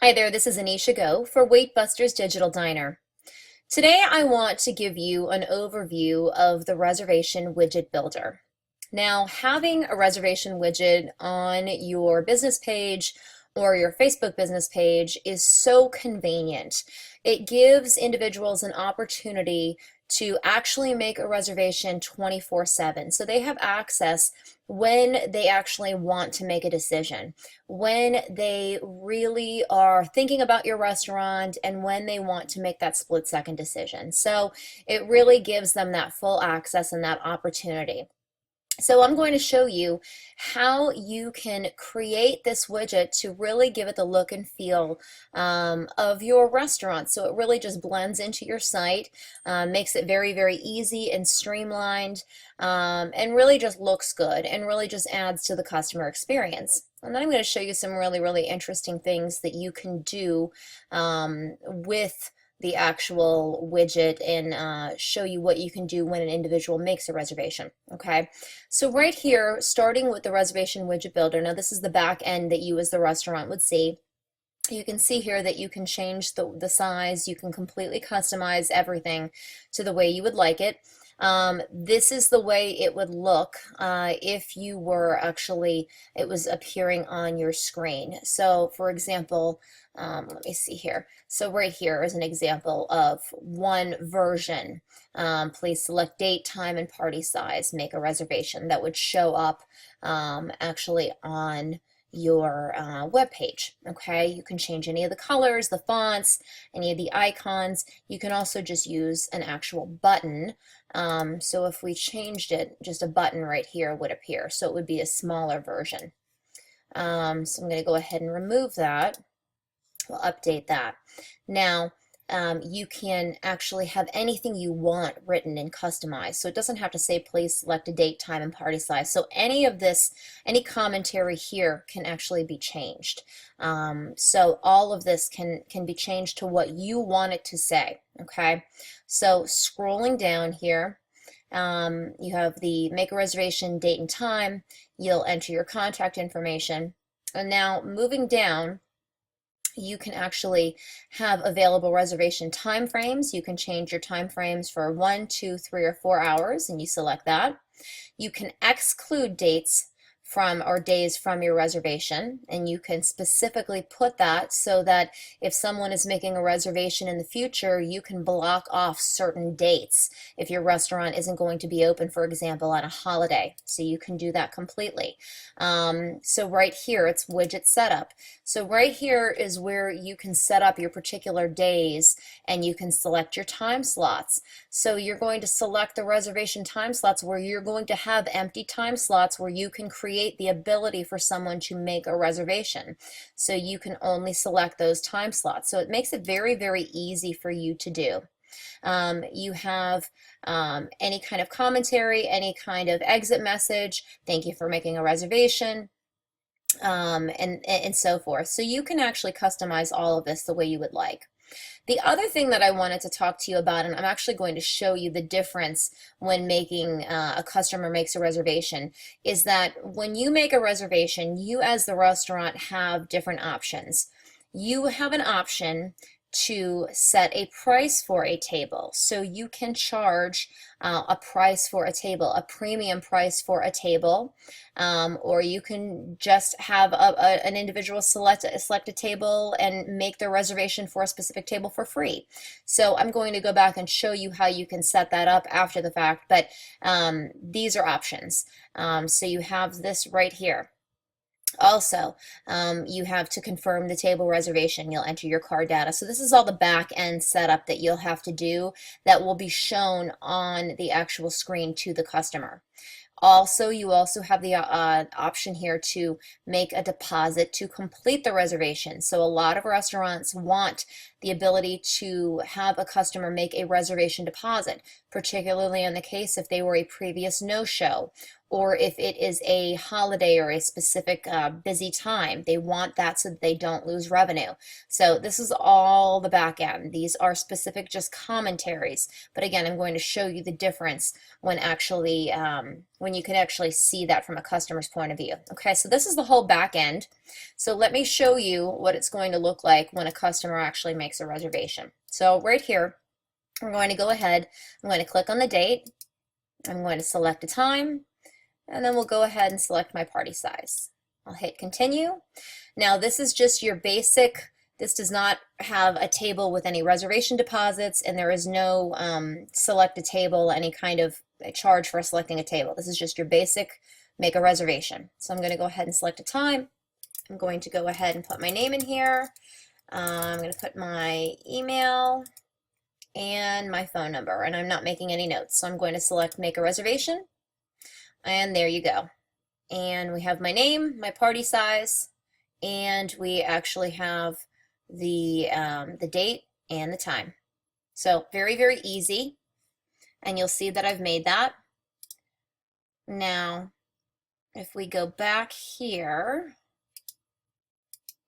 Hi there, this is Anisha Go for Weight Busters Digital Diner. Today I want to give you an overview of the Reservation Widget Builder. Now, having a reservation widget on your business page or your Facebook business page is so convenient. It gives individuals an opportunity to actually make a reservation 24/7. So they have access when they actually want to make a decision, when they really are thinking about your restaurant, and when they want to make that split-second decision. So it really gives them that full access and that opportunity. So I'm going to show you how you can create this widget to really give it the look and feel of your restaurant. So it really just blends into your site, makes it very, very easy and streamlined, and really just looks good and really just adds to the customer experience. And then I'm going to show you some really, really interesting things that you can do with the actual widget and show you what you can do when an individual makes a reservation. Okay, so right here, starting with the reservation widget builder, now this is the back end that you as the restaurant would see. You can see here that you can change the size, you can completely customize everything to the way you would like it. This is the way it would look if you were actually, it was appearing on your screen. So for example, let me see here. So right here is an example of one version. Please select date, time, and party size. Make a reservation. That would show up actually on your web page. Okay, you can change any of the colors, the fonts, any of the icons. You can also just use an actual button. So if we changed it, just a button right here would appear. So it would be a smaller version. So I'm going to go ahead and remove that. We'll update that. Now, you can actually have anything you want written and customized. So it doesn't have to say, please select a date, time, and party size. So any of this, any commentary here can actually be changed. So all of this can be changed to what you want it to say. Okay, so scrolling down here, you have the make a reservation date and time. You'll enter your contact information. And now moving down, you can actually have available reservation time frames. You can change your time frames for 1, 2, 3, or 4 hours, and you select that. You can exclude dates from or days from your reservation, and you can specifically put that so that if someone is making a reservation in the future, you can block off certain dates if your restaurant isn't going to be open, for example, on a holiday. So you can do that completely. So right here, it's widget setup. So right here is where you can set up your particular days and you can select your time slots. So you're going to select the reservation time slots where you're going to have empty time slots where you can create the ability for someone to make a reservation. So you can only select those time slots. So it makes it very, very easy for you to do. You have any kind of commentary, any kind of exit message, thank you for making a reservation, and so forth. So you can actually customize all of this the way you would like. The other thing that I wanted to talk to you about, and I'm actually going to show you the difference when making a customer makes a reservation, is that when you make a reservation, you as the restaurant have different options. You have an option to set a price for a table. So you can charge a price for a table, a premium price for a table, or you can just have an individual select a table and make their reservation for a specific table for free. So I'm going to go back and show you how you can set that up after the fact, but these are options. So you have this right here. Also, you have to confirm the table reservation. You'll enter your card data. So this is all the back end setup that you'll have to do that will be shown on the actual screen to the customer. Also, you also have the option here to make a deposit to complete the reservation. So a lot of restaurants want the ability to have a customer make a reservation deposit, particularly in the case if they were a previous no-show, or if it is a holiday or a specific busy time. They want that so that they don't lose revenue. So this is all the back end. These are specific just commentaries. But again, I'm going to show you the difference when actually when you can actually see that from a customer's point of view. Okay, so this is the whole back end. So let me show you what it's going to look like when a customer actually makes a reservation. So right here, we're going to go ahead, I'm going to click on the date, I'm going to select a time, and then we'll go ahead and select my party size. I'll hit continue. Now this is just your basic, this does not have a table with any reservation deposits, and there is no select a table, any kind of charge for selecting a table. This is just your basic make a reservation. So I'm going to go ahead and select a time. I'm going to go ahead and put my name in here. I'm going to put my email and my phone number, and I'm not making any notes. So I'm going to select make a reservation, and there you go. And we have my name, my party size, and we actually have the date and the time. So very, very easy, and you'll see that I've made that. Now, if we go back here,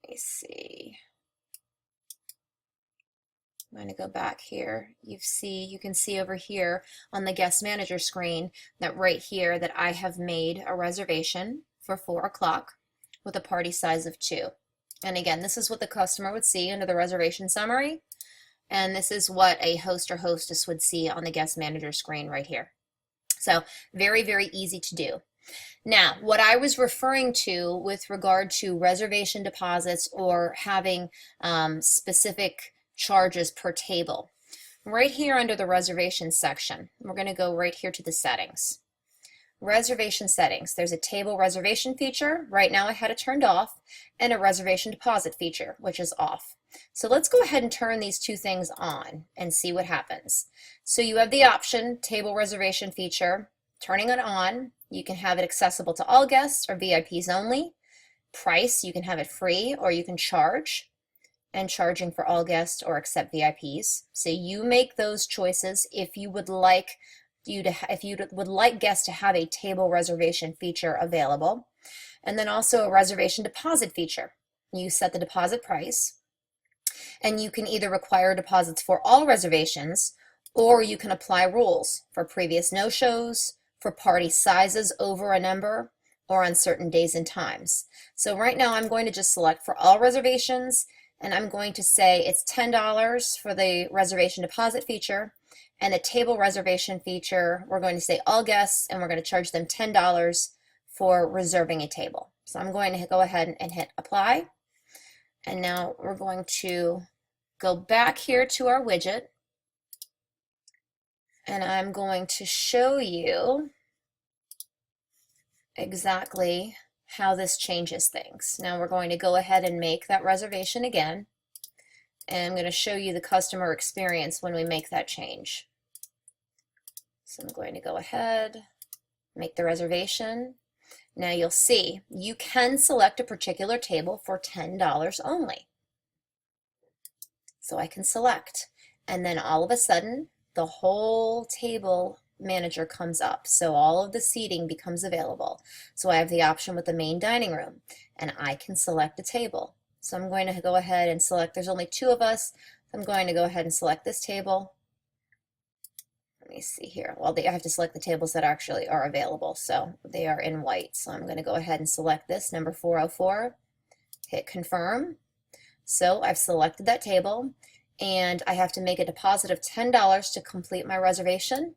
let me see. I'm going to go back here. You can see over here on the guest manager screen that right here that I have made a reservation for 4 o'clock with a party size of 2. And again, this is what the customer would see under the reservation summary. And this is what a host or hostess would see on the guest manager screen right here. So very, very easy to do. Now, what I was referring to with regard to reservation deposits or having specific charges per table. Right here under the reservation section, we're going to go right here to the settings. Reservation settings. There's a table reservation feature. Right now I had it turned off, and a reservation deposit feature, which is off. So let's go ahead and turn these two things on and see what happens. So you have the option, table reservation feature, turning it on. You can have it accessible to all guests or VIPs only. Price, you can have it free or you can charge, and charging for all guests or except VIPs. So you make those choices if you would like guests to have a table reservation feature available. And then also a reservation deposit feature. You set the deposit price, and you can either require deposits for all reservations, or you can apply rules for previous no-shows, for party sizes over a number, or on certain days and times. So right now I'm going to just select for all reservations, and I'm going to say it's $10 for the reservation deposit feature, and the table reservation feature, we're going to say all guests, and we're going to charge them $10 for reserving a table. So I'm going to go ahead and hit apply. And now we're going to go back here to our widget, and I'm going to show you exactly how this changes things. Now we're going to go ahead and make that reservation again, and I'm going to show you the customer experience when we make that change. So I'm going to go ahead, make the reservation. Now you'll see you can select a particular table for $10 only. So I can select, and then all of a sudden the whole table manager comes up. So all of the seating becomes available. So I have the option with the main dining room, and I can select a table. So I'm going to go ahead and select, there's only 2 of us. I'm going to go ahead and select this table. Let me see here. Well, I have to select the tables that actually are available. So they are in white. So I'm going to go ahead and select this, number 404, hit confirm. So I've selected that table, and I have to make a deposit of $10 to complete my reservation.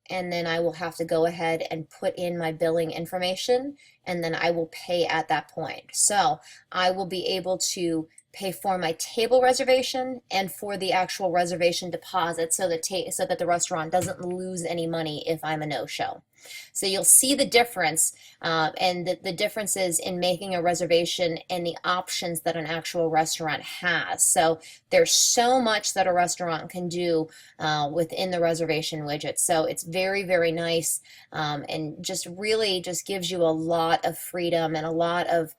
And then I will have to go ahead and put in my billing information, and then I will pay at that point. So I will be able to pay for my table reservation and for the actual reservation deposit, so that the restaurant doesn't lose any money if I'm a no-show. So you'll see the difference, and the differences in making a reservation and the options that an actual restaurant has. So there's so much that a restaurant can do within the reservation widget. So it's very, very nice, and just really just gives you a lot of freedom and a lot of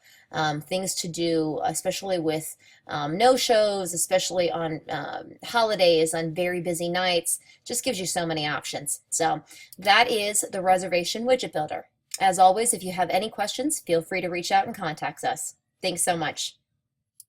things to do, especially with no-shows, especially on holidays, on very busy nights. Just gives you so many options. So that is the Reservation Widget Builder. As always, if you have any questions, feel free to reach out and contact us. Thanks so much.